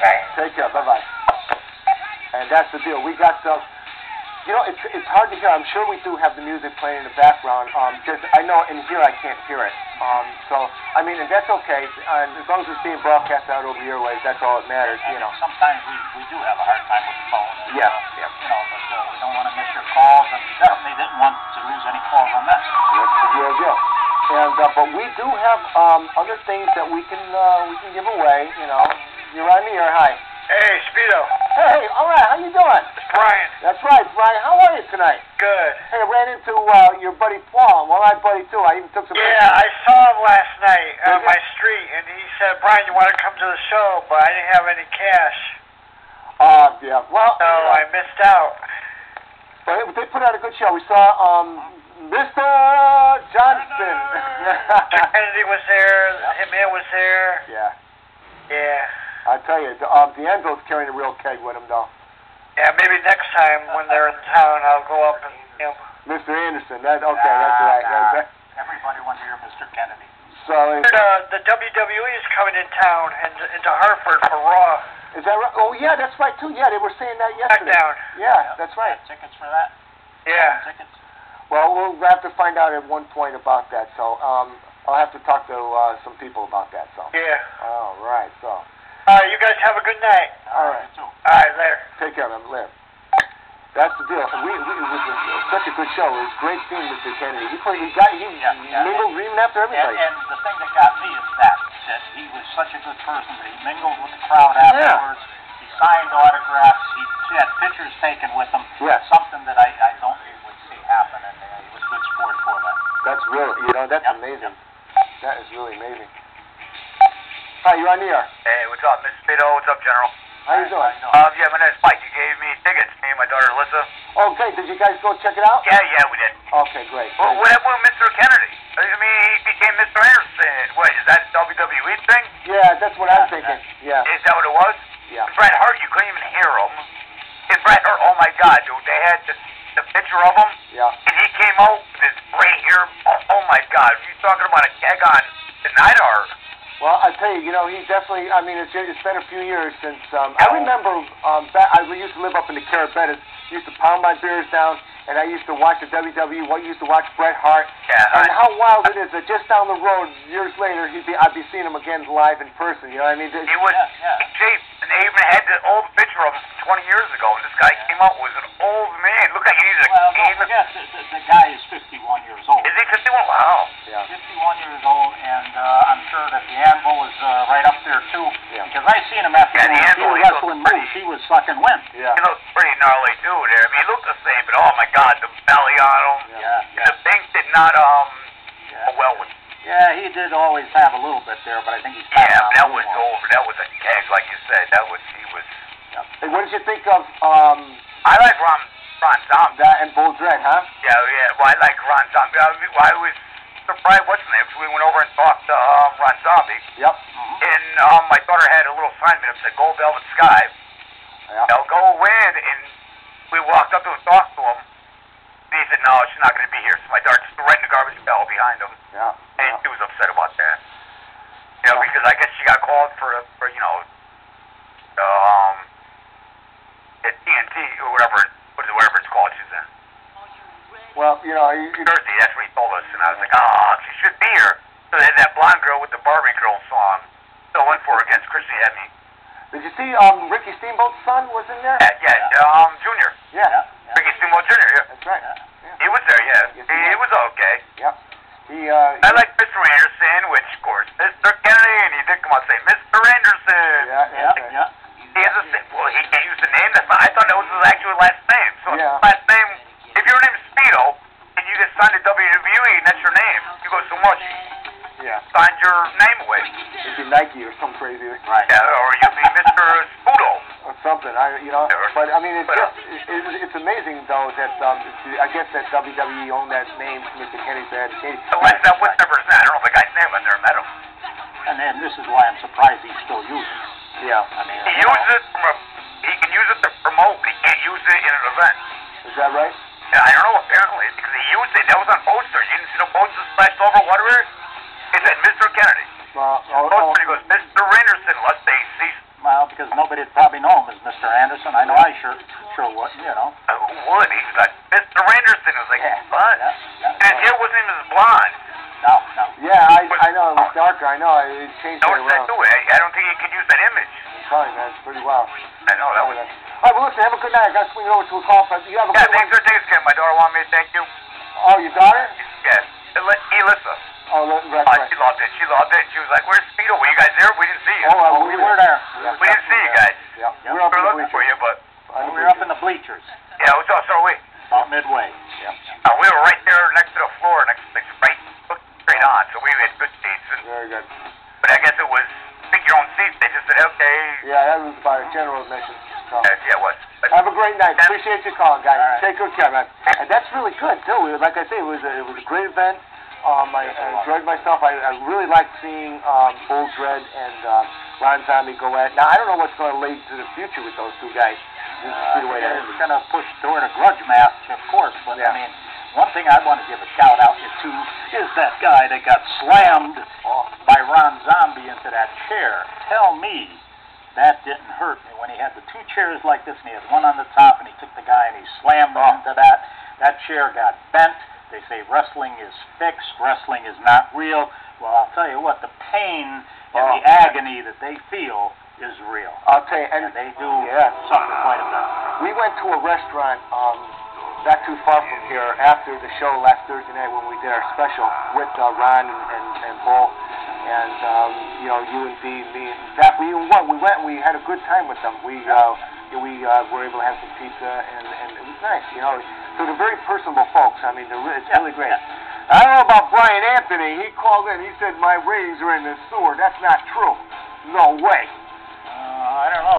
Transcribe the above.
Okay. Take care. Bye-bye. And that's the deal. We got you know, it's hard to hear. I'm sure we do have the music playing in the background. Just I know in here I can't hear it. So I mean, and that's okay. As long as it's being broadcast out over your ways, that's all that matters. And you know. Sometimes we do have a hard time with the phone. And, yeah. You know, but we don't want to miss your calls, and definitely didn't want to lose any calls on that. That's the real deal. And but we do have other things that we can give away. You know, you're on the air. Hi. Hey, Speedo. Hey, all right. How you doing? It's Brian. That's right, Brian. How are you tonight? Good. Hey, I ran into your buddy Paul. Well, my buddy too. I even took some pictures. Yeah, I saw him last night on my street, and he said, Brian, you want to come to the show? But I didn't have any cash. Yeah. Well, so I missed out. But they put out a good show. We saw Mr. Johnston. Kennedy was there. Emil was there. Yeah. Yeah. I tell you, D'Angelo's carrying a real keg with him, though. Yeah, maybe next time when they're in town, I'll go up and, you know. Mr. Anderson, that's right. Everybody wants to hear Mr. Kennedy. So the WWE is coming in town into Hartford for Raw. Is that right? Oh, yeah, that's right, too. Yeah, they were saying that yesterday. SmackDown. Yeah, that's right. Tickets for that? Yeah. Tickets? Well, we'll have to find out at one point about that. So I'll have to talk to some people about that. So. Yeah. All right, so. All right, you guys have a good night. All right. All right, later. Take care, man. Later. That's the deal. It was such a good show. It was great seeing Mr. Kennedy. He mingled even after everybody. And the thing that got me is that he was such a good person that he mingled with the crowd afterwards. Yeah. He signed autographs. He had pictures taken with him. Yeah. Something that I don't usually see happen, and he was a good sport for that. That's really, that's amazing. That is really amazing. Hi, you're on the air. Hey, what's up, Mr. Speedo? What's up, General? How you doing? Yeah, my name's Mike. You gave me tickets, me and my daughter, Alyssa. Okay, did you guys go check it out? Yeah, we did. Okay, great. Well, what happened with Mr. Kennedy? I mean, he became Mr. Anderson. What, is that WWE thing? Yeah, that's what I'm thinking. Yeah. Is that what it was? Yeah. Bret Hart, you couldn't even hear him. And Bret Hart, oh my God, dude, they had the picture of him. Yeah. And he came out with his gray hair. Oh my God, you're talking about a keg on the Neidhart. Well, I tell you, he definitely. I mean, it's been a few years since. I remember. I used to live up in the Carabettas. Used to pound my beers down, and I used to watch the WWE. Used to watch Bret Hart. Yeah. And how wild it is that just down the road, years later, I'd be seeing him again live in person. You know what I mean? He was. Jay, and they even had the old picture of him 20 years ago, and this guy came out was an old man. Looked like he needed a cane. Don't forget, the guy is 51 years old. Is he 51? Wow. Yeah. 51 years old, and I'm sure that the Anvil was right up there too. Yeah. Because I seen him after the Anvil, he was wrestling moves. He was sucking wind. Yeah. He looked pretty gnarly too there. I mean, he looked the same, but oh my God, the belly on him. Yeah. And the thing did not go well with. Yeah, he did always have a little bit there, but I think he's. Yeah, but that was over. That was a keg, like you said. He was. Hey, what did you think of I like Ron Zombie. that and Bull Dread, huh? Yeah. Well, I like Ron Zombie. I was surprised. What's his name? So we went over and talked to Ron Zombie. Yep. And my daughter had a little sign that said "Gold Velvet Sky." Yeah. They'll go in, and we walked up to him, talked to him. And he said, "No, she's not going to be here." So my daughter just threw right in the garbage barrel behind him. Yeah. And she was upset about that. Because I guess she got called for at TNT or whatever it's called she's in. Well, Thursday, that's what he told us, and I was like, she should be here. So they had that blonde girl with the Barbie girl song. So I went for her against Chrissy Edney. Did you see Ricky Steamboat's son was in there? Junior. Yeah. Ricky Steamboat Jr., yeah. That's right. Yeah. He was there, yeah. Yes, he was okay. Yep. I like Mr. Anderson, which, of course, Mr. Kennedy, and he did come out and say, Mr. Anderson. Yeah. He can't use the name. I thought that was his actual last name. So yeah. Last name, if your name's Speedo, and you get signed to WWE, and that's your name, you go so much. Yeah. Signed your name away. It'd be Nike or something crazy. Right. Yeah, or you'd be Mr. Spudo. Or something. But I mean, it's amazing though that I guess that WWE owned that name, Mr. Kennedy said. That was never his name. I don't know the guy's name. I've never met him. And then this is why I'm surprised he's still using it. Yeah. I mean, he can use it to promote, but he can't use it in an event. Is that right? Yeah, I don't know, apparently, because he used it. That was on posters. You didn't see the posters splashed over whatever? It said Mr. Kennedy. Poster, he goes, Mr. Anderson, unless they cease Well, because nobody would probably know him as Mr. Anderson. I know I sure wouldn't, you know. Who would? He was like, Mr. Anderson. It was like, what? Yeah. And his hair wasn't even as blonde. No. Yeah, I know. It was darker. I know. It changed No, it around. I don't think he could use that image. I'm telling you, man, it's pretty well. I know, that was... All right, well, listen, have a good night. I got to swing over to a call. You have a Yeah, good thanks one. for taking care. My daughter wanted me to thank you. Oh, you got it? Yes. Elissa. Oh, right. She loved it. She loved it. She was like, where's Speedo? Were you guys there? We didn't see you. Oh, We were there. We didn't see you guys. Yeah. Yep. We're up We in were the looking for you, but... We were up in the bleachers, Yeah, so are we. about midway. Yep. We were right there next to the floor, right straight on, so we had good seats. Very good. But I guess it was pick your own seats. They just said, okay. Yeah, that was by general admission. So. Yeah, it was. But Have a great night. Appreciate you calling, guys. All right. Take good care, man. And that's really good, too. Like I say, it was a great event. I enjoyed myself. I really liked seeing Bull Dread and Ron Zombie go at. Now, I don't know what's going to lead to the future with those two guys. It's going to push toward a grudge match, of course, but Yeah. I mean, one thing I want to give a shout out to is that guy that got slammed by Ron Zombie into that chair. Tell me that didn't hurt me when he had the two chairs like this and he had one on the top and he took the guy and he slammed him into that. That chair got bent. They say wrestling is fixed, wrestling is not real. Well, I'll tell you what, the pain and the agony that they feel is real. I'll tell you, and They do Yeah. suffer quite a bit. We went to a restaurant not too far from here after the show last Thursday night when we did our special with Ron and Bull. And, you and Dee, me, and Zach, we even went. We went and we had a good time with them. We were able to have some pizza, and it was nice, So they're very personable folks. I mean, it's really great. Yeah. I don't know about Brian Anthony. He called in. He said, my ratings are in the sewer. That's not true. No way.